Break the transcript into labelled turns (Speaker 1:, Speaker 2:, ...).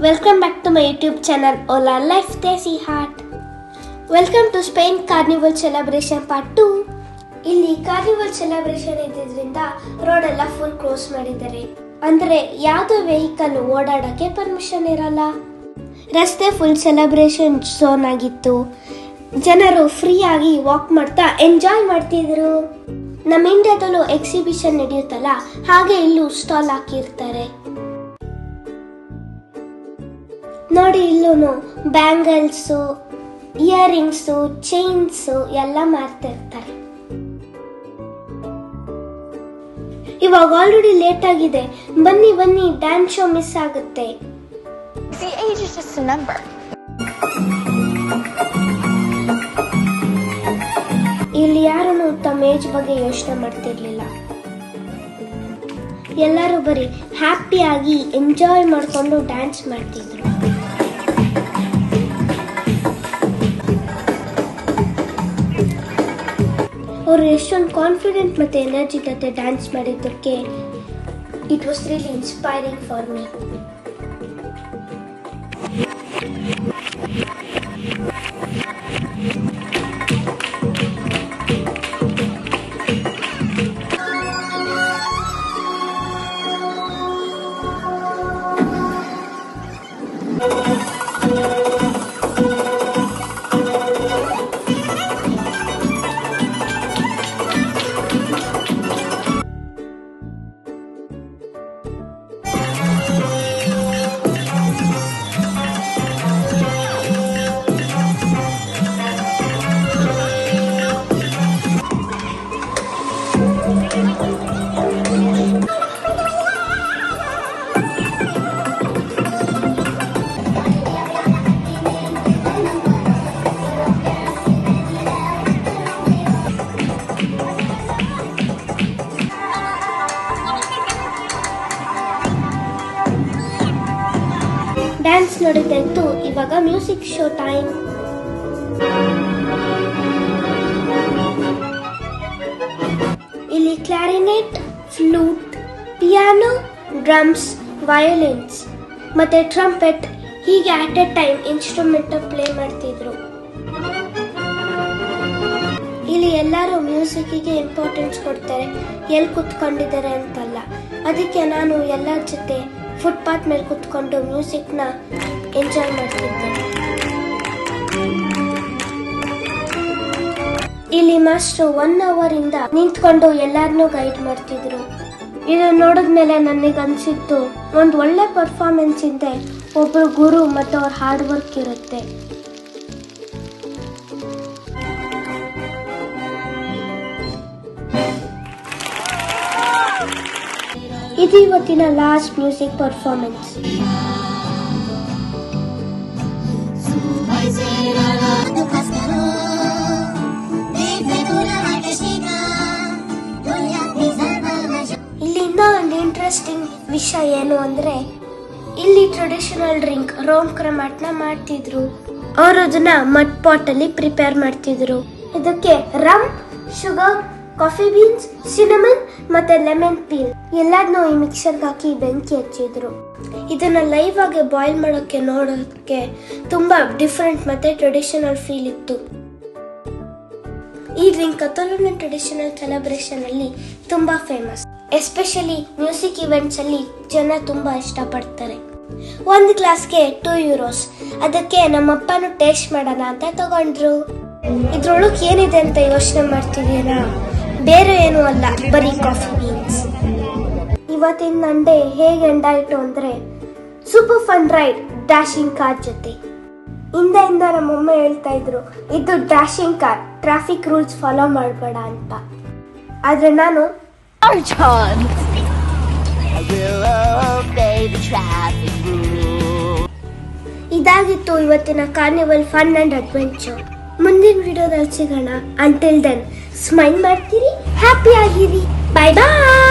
Speaker 1: Welcome back to my YouTube channel Hola Life Desi Heart. Welcome to Spain Carnival Celebration Part 2. ಇಲ್ಲಿ carnival celebration ಇದ್ದಿದ್ರಿಂದ road ಎಲ್ಲ full close ಮಾಡಿದ್ದಾರೆ. ಅಂದ್ರೆ ಯಾವುದೇ vehicle ಓಡಾಡಕ್ಕೆ permission ಇರಲ್ಲ. ರಸ್ತೆ ಫುಲ್ ಸೆಲೆಬ್ರೇಷನ್ ಝೋನ್ ಆಗಿತ್ತು. ಜನರು ಫ್ರೀ ಆಗಿ ವಾಕ್ ಮಾಡ್ತಾ ಎಂಜಾಯ್ ಮಾಡ್ತಿದ್ರು. ನಮ್ಮ ಇಂಡಿಯಾದಲ್ಲೂ ಎಕ್ಸಿಬಿಷನ್ ನಡೆಯುತ್ತಲ್ಲ, ಹಾಗೆ ಇಲ್ಲೂ ಸ್ಟಾಲ್ ಹಾಕಿರ್ತಾರೆ. ನೋಡಿ, ಇಲ್ಲೂ ಬ್ಯಾಂಗಲ್ಸು, ಇಯರಿಂಗ್ಸು, ಚೈನ್ಸು ಎಲ್ಲ ಮಾರ್ತಿರ್ತಾರೆ. ಇವಾಗ ಆಲ್ರೆಡಿ ಲೇಟ್ ಆಗಿದೆ, ಬನ್ನಿ ಬನ್ನಿ, ಡ್ಯಾನ್ಸ್ ಶೋ ಮಿಸ್ ಆಗುತ್ತೆ. ಇಲ್ಲಿ ಯಾರೂ ತಮ್ಮ ಏಜ್ ಬಗ್ಗೆ ಯೋಚನೆ ಮಾಡ್ತಿರ್ಲಿಲ್ಲ. ಎಲ್ಲರೂ ಬರೀ ಹ್ಯಾಪಿಯಾಗಿ ಎಂಜಾಯ್ ಮಾಡಿಕೊಂಡು ಡ್ಯಾನ್ಸ್ ಮಾಡ್ತಿದ್ರು. ಅವರು ಎಷ್ಟೊಂದು ಕಾನ್ಫಿಡೆಂಟ್ ಮತ್ತೆ ಎನರ್ಜಿ ಜೊತೆ ಡ್ಯಾನ್ಸ್ ಮಾಡಿದ್ದಕ್ಕೆ it was really inspiring for me. Dance ನೋಡಿದಂತೂ ಇವಾಗ ಮ್ಯೂಸಿಕ್ ಶೋ ಟೈಮ್. ಇಲ್ಲಿ clarinet, flute, piano, drums, violins ಮತ್ತೆ ಟ್ರಂಪೆಟ್ ಹೀಗೆ at a time instrument play ಮಾಡ್ತಿದ್ರು. ಇಲ್ಲಿ ಎಲ್ಲರೂ ಮ್ಯೂಸಿಕ್ಗೆ ಇಂಪಾರ್ಟೆನ್ಸ್ ಕೊಡ್ತಾರೆ, ಎಲ್ಲಿ ಕುತ್ಕೊಂಡಿದ್ದಾರೆ ಅಂತಲ್ಲ. ಅದಕ್ಕೆ ನಾನು ಎಲ್ಲರ ಜೊತೆ ಫುಟ್ಪಾತ್ ಮೇಲೆ ಕುತ್ಕೊಂಡು ಮ್ಯೂಸಿಕ್ನ ಎಂಜಾಯ್ ಮಾಡ್ತಿದ್ದೆ. ಇಲ್ಲಿ ಮಾಸ್ಟರ್ 1 hour ಇಂದ ನಿಂತ್ಕೊಂಡು ಎಲ್ಲಾರನ್ನೂ ಗೈಡ್ ಮಾಡ್ತಿದ್ರು. ಇದು ನೋಡಿದ್ಮೇಲೆ ನನಗೆ ಅನ್ಸಿತ್ತು, ಒಂದು ಒಳ್ಳೆ ಪರ್ಫಾರ್ಮೆನ್ಸ್ ಹಿಂದೆ ಒಬ್ರು ಗುರು ಮತ್ತು ಅವ್ರ ಹಾರ್ಡ್ ವರ್ಕ್ ಇರುತ್ತೆ. ಇದು ಇವತ್ತಿನ ಲಾಸ್ಟ್ ಮ್ಯೂಸಿಕ್ ಪರ್ಫಾರ್ಮೆನ್ಸ್. ಇಲ್ಲಿಂದ ಒಂದು ಇಂಟ್ರೆಸ್ಟಿಂಗ್ ವಿಷಯ ಏನು ಅಂದ್ರೆ, ಇಲ್ಲಿ ಟ್ರೆಡಿಷನಲ್ ಡ್ರಿಂಕ್ ರೋಮ್ ಕ್ರಮಾಟ್ನ ಮಾಡ್ತಿದ್ರು. ಅವರು ಅದನ್ನ ಮಡ್ ಪಾಟ್ ಅಲ್ಲಿ ಪ್ರಿಪೇರ್ ಮಾಡ್ತಿದ್ರು. ಇದಕ್ಕೆ rum, sugar, coffee beans, cinnamon ಮತ್ತೆ ಲೆಮನ್ ಪೀಲ್ ಎಲ್ಲದನ್ನೂ ಈ ಮಿಕ್ಸರ್ಗೆ ಹಾಕಿ ಬೆಂಕಿ ಹಚ್ಚಿದ್ರು. ಇದನ್ನ ಲೈವ್ ಆಗಿ ಬಾಯ್ಲ್ ಮಾಡೋಕೆ ನೋಡೋಕೆ ತುಂಬಾ ಡಿಫ್ರೆಂಟ್ ಮತ್ತೆ ಟ್ರೆಡಿಷನಲ್ ಫೀಲ್ ಇತ್ತು. ಈ ಡ್ರಿಂಕ್ ಕತಾಲೋನಿಯನ್ ಟ್ರೆಡಿಷನಲ್ ಸೆಲೆಬ್ರೇಷನ್ ಅಲ್ಲಿ ತುಂಬಾ ಫೇಮಸ್. ಎಸ್ಪೆಷಲಿ ಮ್ಯೂಸಿಕ್ ಇವೆಂಟ್ಸ್ ಅಲ್ಲಿ ಜನ ತುಂಬಾ ಇಷ್ಟಪಡ್ತಾರೆ. ಒಂದು ಗ್ಲಾಸ್ಗೆ 2 euros. ಅದಕ್ಕೆ ನಮ್ಮಪ್ಪನು ಟೇಸ್ಟ್ ಮಾಡೋಣ ಅಂತ ತಗೊಂಡ್ರು. ಇದ್ರೊಳಗೆ ಏನಿದೆ ಅಂತ ಯೋಚನೆ ಮಾಡ್ತಿದ್ದೀರಾ? ಬೇರೆ ಏನೂ ಅಲ್ಲ, ಬರೀ ಕಾಫಿ ಬೀನ್ಸ್. ಇವತ್ತಿನ ನನ್ನ ಡೇ ಹೇಗೆ ಎಂಡಾಯಿತು ಅಂದ್ರೆ, super fun ride dashing car ಜೊತೆ. ಹಿಂದೆಯಿಂದ ನಮ್ಮಮ್ಮ ಹೇಳ್ತಾ ಇದ್ರು, ಇದು dashing car, traffic rules follow ಮಾಡಬೇಡ ಅಂತ. ಆದ್ರೆ ನಾನು ಇದಾಗಿತ್ತು ಇವತ್ತಿನ ಕಾರ್ನಿವಲ್ ಫನ್ ಅಂಡ್ ಅಡ್ವೆಂಚರ್. ಮುಂದಿನ ವಿಡಿಯೋದಲ್ಲಿ ಸಿಗೋಣ. ಅಂಟಿಲ್ ದೆನ್ ಸ್ಮೈಲ್ ಮಾಡ್ತೀರಿ, ಹ್ಯಾಪಿ ಆಗಿರಿ. ಬಾಯ್ ಬಾಯ್.